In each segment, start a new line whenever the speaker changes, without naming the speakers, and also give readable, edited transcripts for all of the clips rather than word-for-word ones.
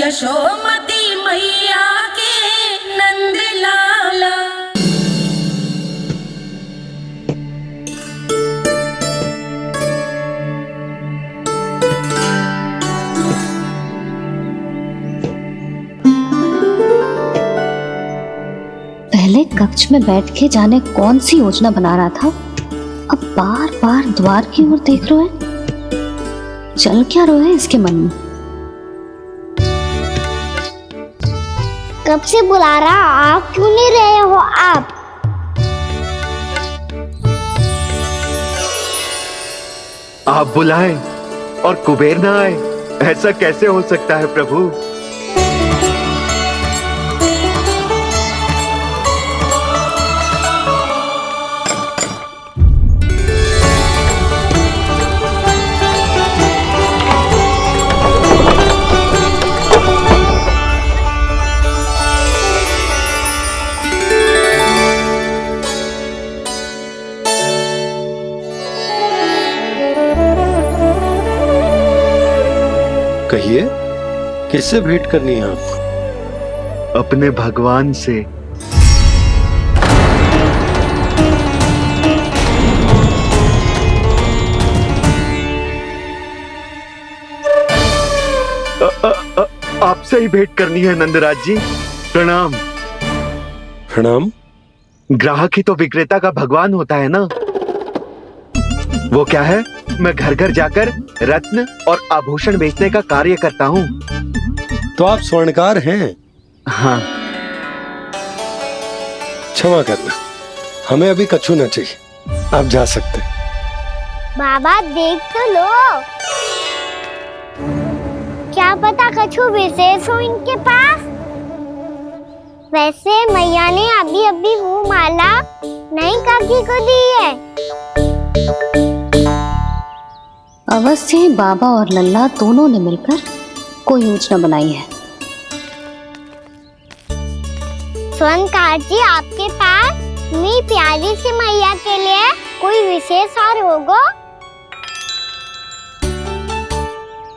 यशोमती मैया के नंद लाला।
पहले कक्ष में बैठ के जाने कौन सी योजना बना रहा था, अब बार बार द्वार की ओर देख रहे हैं। चल क्या रहे हैं इसके मन में?
कब से बुला रहा, आप क्यों नहीं रहे हो?
आप बुलाएं और कुबेर ना आए, ऐसा कैसे हो सकता है प्रभु?
कहिए, किससे भेंट करनी है आपको?
अपने भगवान से। आपसे ही भेंट करनी है नंदराज जी। प्रणाम।
प्रणाम।
ग्राहक ही तो विक्रेता का भगवान होता है ना। वो क्या है, मैं घर घर जाकर रत्न और आभूषण बेचने का कार्य करता हूँ।
तो आप स्वर्णकार हैं?
हाँ।
क्षमा करना, हमें अभी कछु न चाहिए, आप जा सकते हैं।
बाबा देख तो लो, क्या पता कछु विशेष हो इनके पास। वैसे मैया ने अभी अभी वो माला नई काकी को दी है।
अवश्य ही बाबा और लल्ला दोनों ने मिलकर कोई योजना बनाई है।
स्वर्णकार जी, आपके पास मेरी प्यारी सी मैया के लिए कोई विशेष हार होगा?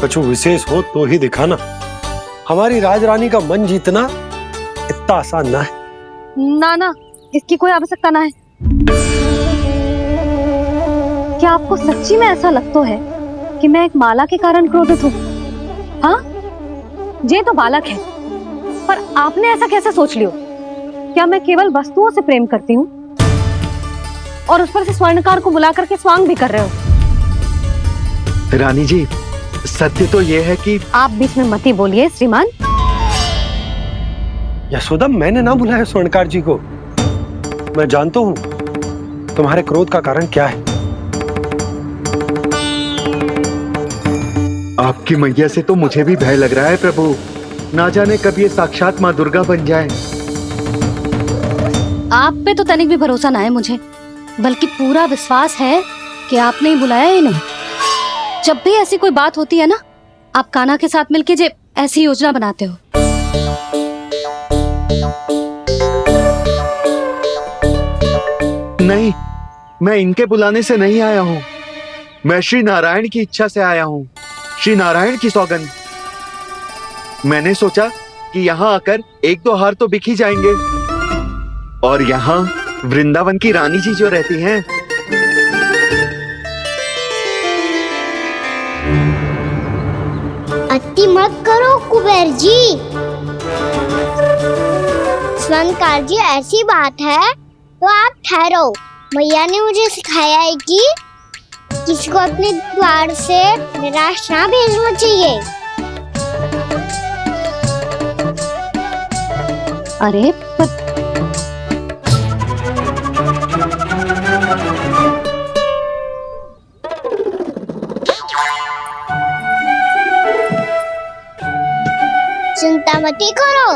कछु विशेष हो तो ही दिखाना। हमारी राजरानी का मन जीतना इतना आसान ना है।
ना, इसकी कोई आवश्यकता ना है। क्या आपको सच्ची में ऐसा लगता है कि मैं एक माला के कारण क्रोधित हूँ? हाँ, ये तो बालक है, पर आपने ऐसा कैसे सोच लियो? क्या मैं केवल वस्तुओं से प्रेम करती हूँ और उस पर से स्वर्णकार को बुला करके स्वांग भी कर रहे हो?
रानी जी, सत्य तो ये है कि
आप बीच में मत ही बोलिए श्रीमान।
यशोदा, मैंने ना बुलाया स्वर्णकार जी को। मैं जानता हूँ तुम्हारे क्रोध का कारण क्या है।
आपकी मैया से तो मुझे भी भय लग रहा है प्रभु। ना जाने कब ये साक्षात माँ दुर्गा बन जाए।
आप पे तो तनिक भी भरोसा ना है मुझे, बल्कि पूरा विश्वास है कि आपने ही बुलाया ही नहीं। जब भी ऐसी कोई बात होती है ना, आप कान्हा के साथ मिलके जे ऐसी योजना बनाते हो।
नहीं, मैं इनके बुलाने से नहीं आया हूँ। मैं श्री नारायण की इच्छा से आया हूँ, श्री नारायण की सौगंध। मैंने सोचा कि यहाँ आकर एक दो हार तो बिक ही जाएंगे। और यहाँ वृंदावन की रानी जी जो रहती हैं,
अति मत करो कुबेर जी। स्वर्णकार जी, ऐसी बात है तो आप ठहरो। मैया ने मुझे सिखाया है कि किसी को अपने द्वार से निराश ना भेजना चाहिए।
अरे पर
चिंता मत करो,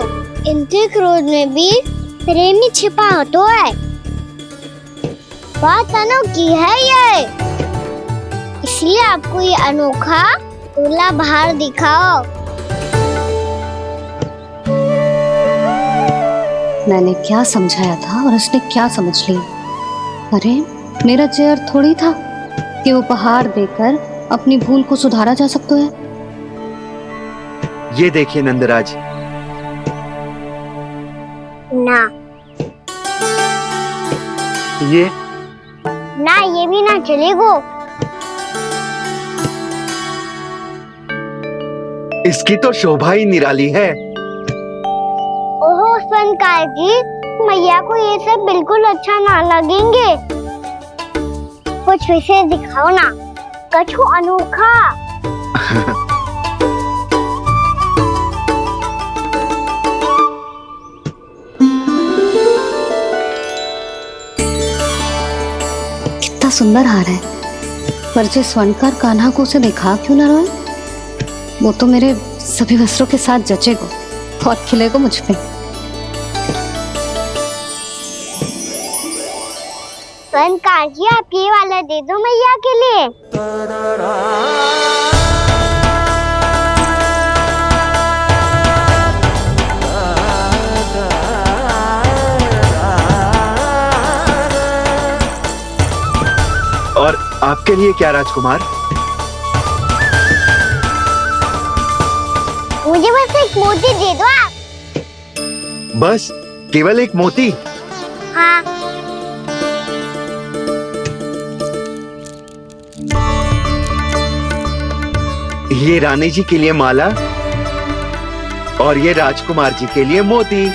इनके क्रोध में भी प्रेमी छिपा तो है। बात अनोखी है ये, इसलिए आपको ये अनोखा दूल्हा बाहर दिखाओ।
मैंने क्या समझाया था और उसने क्या समझ लिया? अरे मेरा जय थोड़ी था कि उपहार देकर अपनी भूल को सुधारा जा सकता है।
ये देखिए नंदराज,
ना
ये
ना, ये भी ना चलेगो।
इसकी तो शोभा ही निराली है।
ओहो स्वयंकार जी, मैया को ये सब बिल्कुल अच्छा ना लगेंगे। कुछ विशेष दिखाओ ना, कछु अनोखा।
कितना सुंदर हार है, पर जो स्वर्णकार कान्हा को उसे दिखा क्यों ना रोए? वो तो मेरे सभी वस्त्रों के साथ जचेगा और खिलेगा मुझ पे।
स्वयंकार जी, आप ये वाला दे दो मैया के लिए।
और आपके लिए क्या राजकुमार?
मुझे बस एक मोती दे दो आप।
बस केवल एक मोती?
हाँ।
ये रानी जी के लिए माला और ये राजकुमार जी के लिए मोती।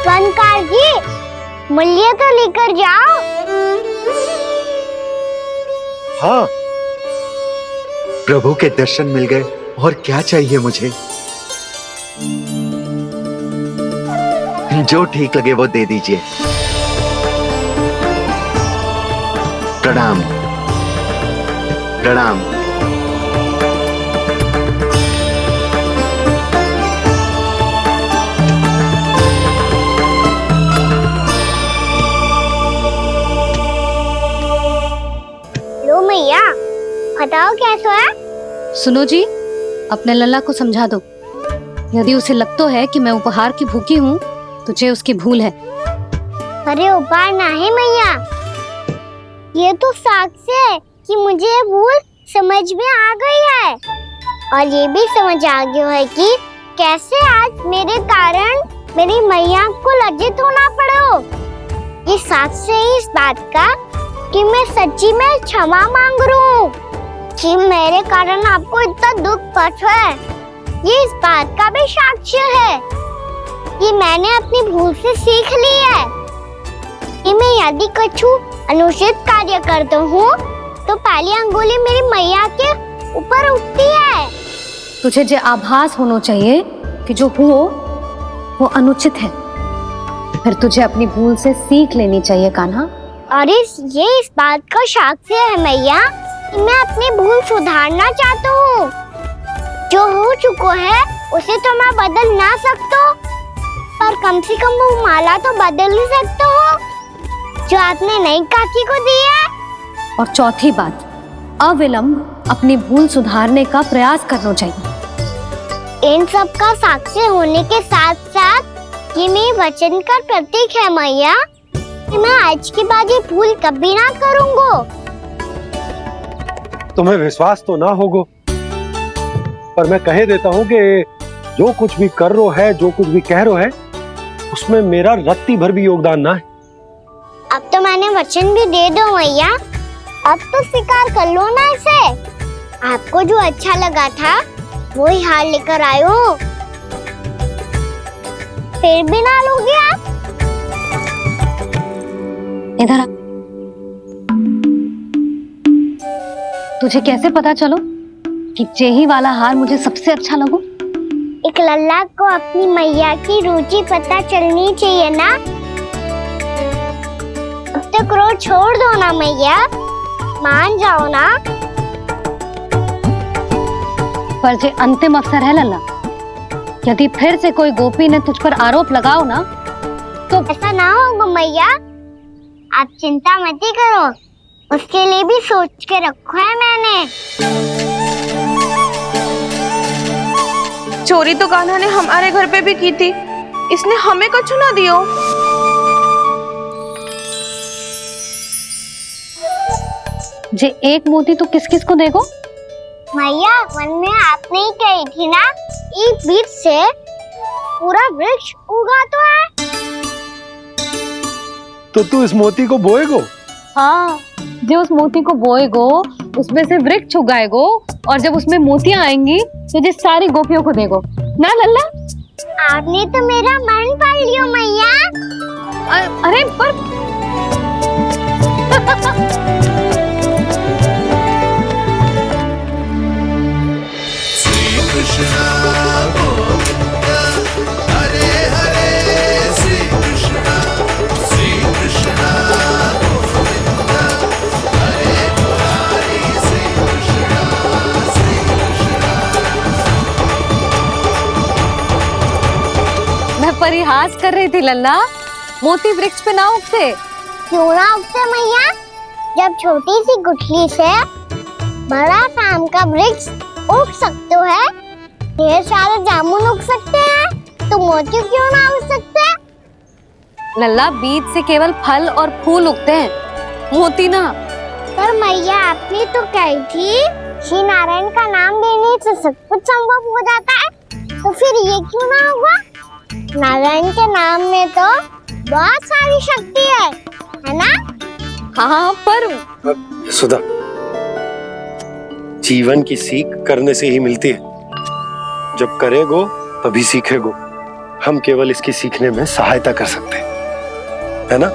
स्वयंकार जी, मूल्य तो लेकर जाओ।
हाँ,
प्रभु के दर्शन मिल गए, और क्या चाहिए मुझे? जो ठीक लगे वो दे दीजिए। प्रणाम प्रणाम।
लो मैया, बताओ कैसा है?
सुनो जी, अपने लल्ला को समझा दो। यदि उसे लगता है कि मैं उपहार की भूखी हूँ, तो ये उसकी भूल है।
अरे उपहार ना है मैया, ये तो साक्ष्य है कि मुझे ये भूल समझ में आ गई है, और ये भी समझ आ गया है कि कैसे आज मेरे कारण मेरी मैया को लज्जित होना पड़ो। ये साक्ष्य है इस बात का कि मैं सच्ची में क्षमा मांग रहा हूँ कि मेरे कारण आपको इतना दुख पहुंचा है। ये इस बात का भी साक्ष्य है कि मैंने अपनी भूल से सीख ली है कि मैं यदि कछु अनुचित कार्य करता हूँ तो पहली अंगुली मेरी मैया के ऊपर उठती है।
तुझे जो आभास होना चाहिए कि जो हुआ वो अनुचित है, फिर तुझे अपनी भूल से सीख लेनी चाहिए कान्हा।
और ये इस बात का साक्ष्य है मैया कि मैं अपनी भूल सुधारना चाहता हूँ। जो हो चुका है उसे तो मैं बदल ना सकता, पर कम से कम वो माला तो बदल ही सकता हूँ जो आपने नई काकी को दी है।
और चौथी बात, अविलंब अपनी भूल सुधारने का प्रयास करना चाहिए।
इन सब का साक्षी होने के साथ साथ ये मेरे वचन का प्रतीक है मैया कि मैं आज के बाद ये भूल कभी ना करूँगा।
तुम्हें विश्वास तो ना होगा, पर मैं कह देता हूँ कि जो कुछ भी कर रो है, जो कुछ भी कह रो है, उसमें मेरा रत्ती भर भी योगदान ना है।
अब तो मैंने वचन भी दे दो मैया, अब तो स्वीकार कर लो ना इसे। आपको जो अच्छा लगा था वो ही हार लेकर आयो, फिर भी ना लोगे आप?
इधर आ। तुझे कैसे पता चलो कि जेही वाला हार मुझे सबसे अच्छा लगो?
एक लल्ला को अपनी मैया की रुचि पता चलनी चाहिए ना। अब तो क्रोध छोड़ दो ना मैया, मान जाओ ना।
पर जे अंतिम अवसर है लल्ला, यदि फिर से कोई गोपी ने तुझ पर आरोप लगाओ ना तो
ऐसा ना होगा मैया, आप चिंता मत ही करो, उसके लिए भी सोच के रखा है मैंने।
चोरी तो कान्हा ने हमारे घर पे भी की थी, इसने हमें कछु ना दियो।
जे एक मोती तो किस किस को देगो?
मैया मन में आपने ही कही थी ना, एक बीज से पूरा वृक्ष उगा तो है।
तो तू इस मोती को बोएगो?
हाँ, जो उस मोती को बोएगो उसमें से वृक्ष उगाएगो, और जब उसमें मोतियां आएंगी तो जो सारी गोपियों को देगो ना लल्ला।
आपने तो मेरा मन पढ़ लियो मैया।
अरे पर मैं परिहास कर रही थी लल्ला, मोती वृक्ष पे ना उगते।
क्यों ना उगते मैया? जब छोटी सी गुठली से बड़ा काम का वृक्ष उग सकते है, ढेर सारे जामुन उग सकते हैं, तो मोती क्यों ना उग सकते?
लल्ला, बीज से केवल फल और फूल उगते हैं, मोती ना।
पर मैया आपने तो कही थी श्री नारायण का नाम लेने से सब कुछ संभव हो जाता है, तो फिर ये क्यों ना हुआ? नारायण के नाम में तो बहुत सारी शक्ति है ना?
हाँ पर
सुधा, जीवन की सीख करने से ही मिलती है। जब करेगो तभी सीखेगो। हम केवल इसकी सीखने में सहायता कर सकते हैं, है ना?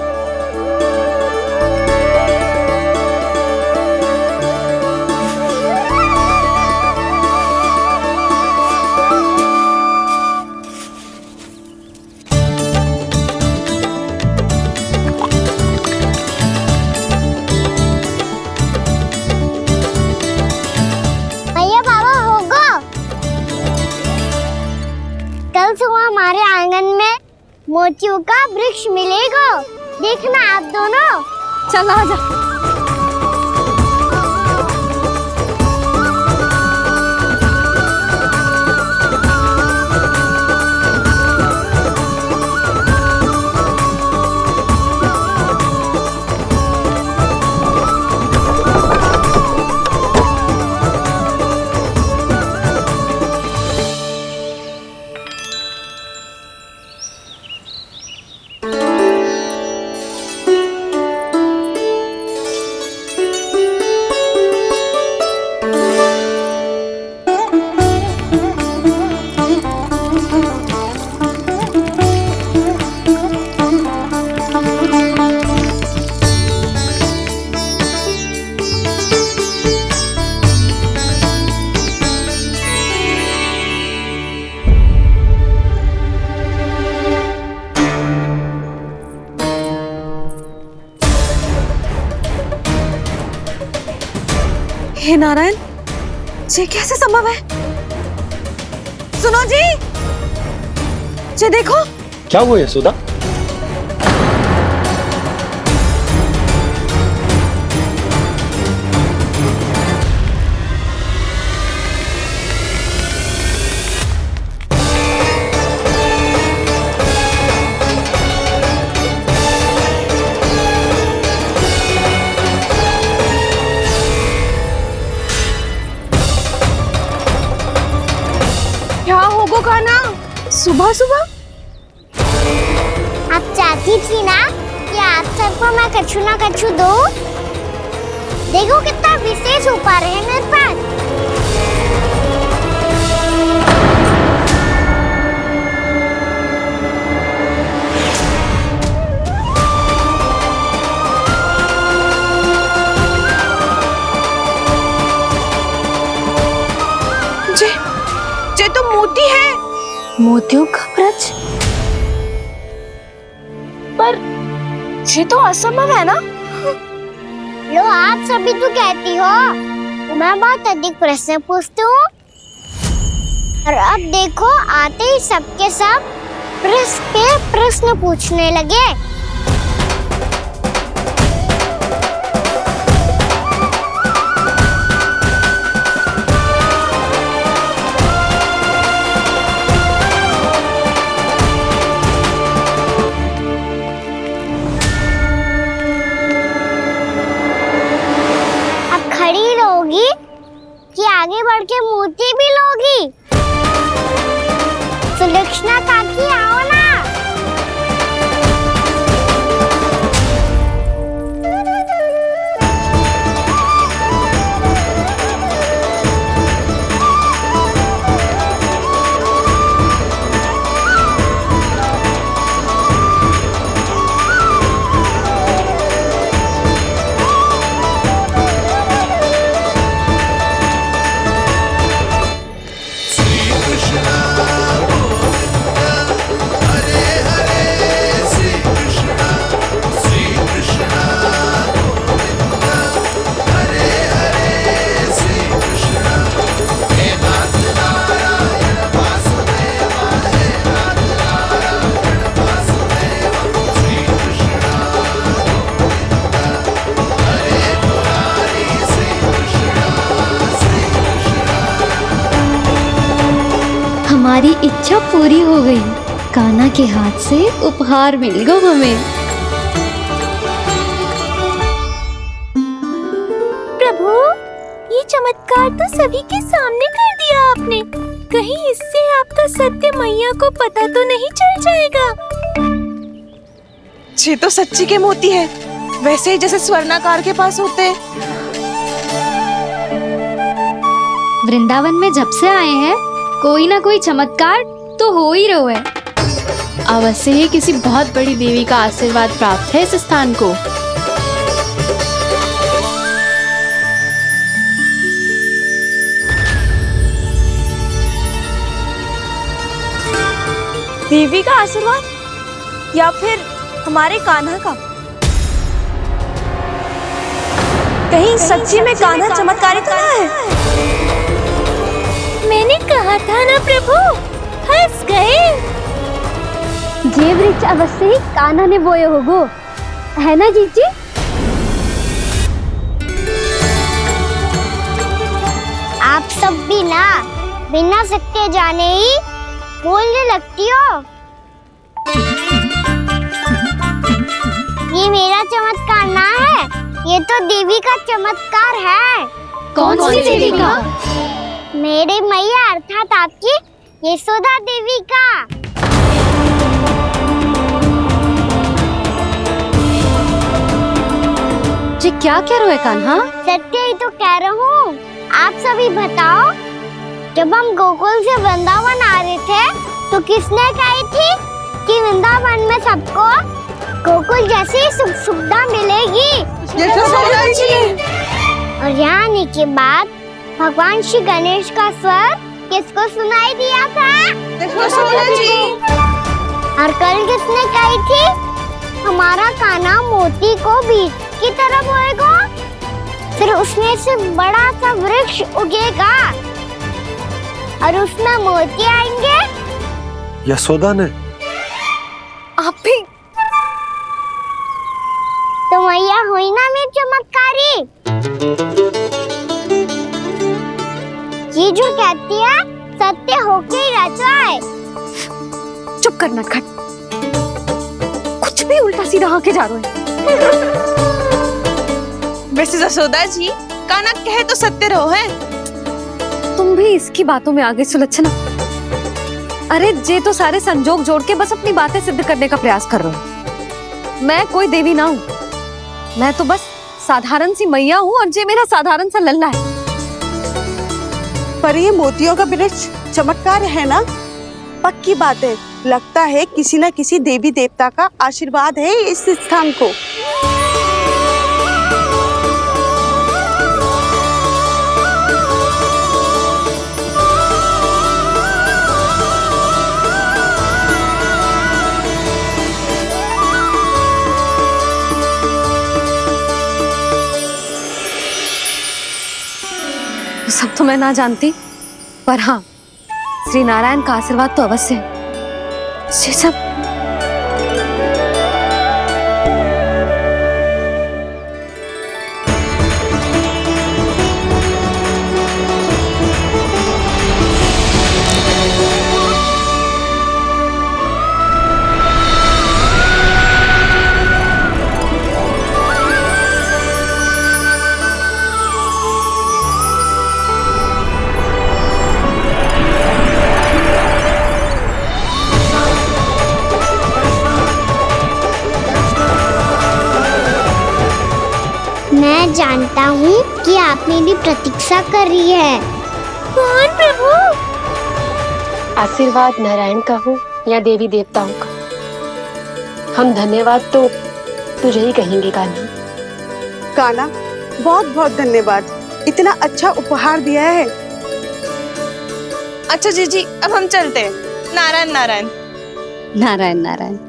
भैया बाबा होगो, कल सुबह हमारे आंगन में मोतियों का वृक्ष मिलेगा। देखना आप दोनों।
चल आ जा। हे नारायण, ये कैसे संभव है? सुनो जी, ये देखो।
क्या हुआ है सुधा?
क्या होगो खाना सुबह सुबह?
आप चाहती थी ना कि आप सबको मैं कछु ना कछु दूं। देखो कितना विशेष उपहार है मेरे पास।
ये तो मोती है।
मोतियों का ब्रज?
पर ये तो असंभव है ना?
लो, आप सभी तो कहती हो मैं बहुत अधिक प्रश्न पूछती हूँ, और अब देखो आते ही सबके सब प्रश्न पे प्रश्न पूछने लगे। आगे बढ़ के मूर्ति भी लोगी? सुलक्षणा काकी आओ ना।
हमारी इच्छा पूरी हो गई। कान्हा के हाथ से उपहार मिल गया हमें।
प्रभु, ये चमत्कार तो सभी के सामने कर दिया आपने। कहीं इससे आपका सत्य मैया को पता तो नहीं चल जाएगा? ये तो सच्ची के मोती है, वैसे ही जैसे स्वर्णाकार के पास होते हैं।
वृंदावन में जब से आए हैं कोई ना कोई चमत्कार तो हो ही रहा है। अवश्य ही किसी बहुत बड़ी देवी का आशीर्वाद प्राप्त है इस स्थान को।
देवी का आशीर्वाद या फिर हमारे कान्हा का? कहीं सच्ची में कान्हा चमत्कारी तो ना है? मैंने कहा था ना प्रभु, हंस गए।
ये वृक्ष अवश्य ही कान्हा ने बोए होगो, है ना जीजी?
आप सब भी ना बिना सत्य जाने ही बोलने लगती हो। ये मेरा चमत्कार ना है, ये तो देवी का चमत्कार है।
कौन सी देवी का?
मेरे मैया अर्थात आपकी यशोदा देवी का।
जी क्या कह रहे हो कान्हा?
सत्य ही तो कह रहा हूँ। आप सभी बताओ, जब हम गोकुल से वृंदावन आ रहे थे तो किसने कही थी कि वृंदावन में सबको गोकुल जैसी सुख सुविधा मिलेगी?
यशोदा जी।
और यहाँ आने के बाद भगवान श्री गणेश का स्वर किसको सुनाई दिया था?
यशोदा जी।
और कल किसने कही थी हमारा कान्हा मोती को बीज की तरह बोएगा, फिर उसमें से बड़ा सा वृक्ष उगेगा और उसमें मोती आएंगे?
यशोदा ने?
आप भी
तो मैया हुई ना मेरी चमत्कारी। ये जो कहती है सत्य होके ही रहता है।
चुप कर नटखट, कुछ भी उल्टा सीधा आके जा रहे हो।
वैसे यशोदा जी, कान्हा कहे तो सत्य रहो है।
तुम भी इसकी बातों में आगे सुलझना। अरे जे तो सारे संजोग जोड़ के बस अपनी बातें सिद्ध करने का प्रयास कर रहे हो। मैं कोई देवी ना हूँ, मैं तो बस साधारण सी मैया हूँ और जे मेरा साधारण सा लल्ला है।
पर ये मोतियों का वृक्ष चमत्कार है ना? पक्की बात है, लगता है किसी न किसी देवी देवता का आशीर्वाद है इस स्थान को।
सब तो मैं ना जानती, पर हाँ, श्री नारायण का आशीर्वाद तो अवश्य है। ये सब
जानता हूँ कि आप मेरी प्रतीक्षा कर रही है।
कौन प्रभु?
आशीर्वाद नारायण का हो या देवी देवताओं का, हम धन्यवाद तो तुझे ही कहेंगे कान्हा।
कान्हा, बहुत बहुत धन्यवाद, इतना अच्छा उपहार दिया है।
अच्छा जीजी, अब हम चलते हैं। नारायण नारायण।
नारायण नारायण।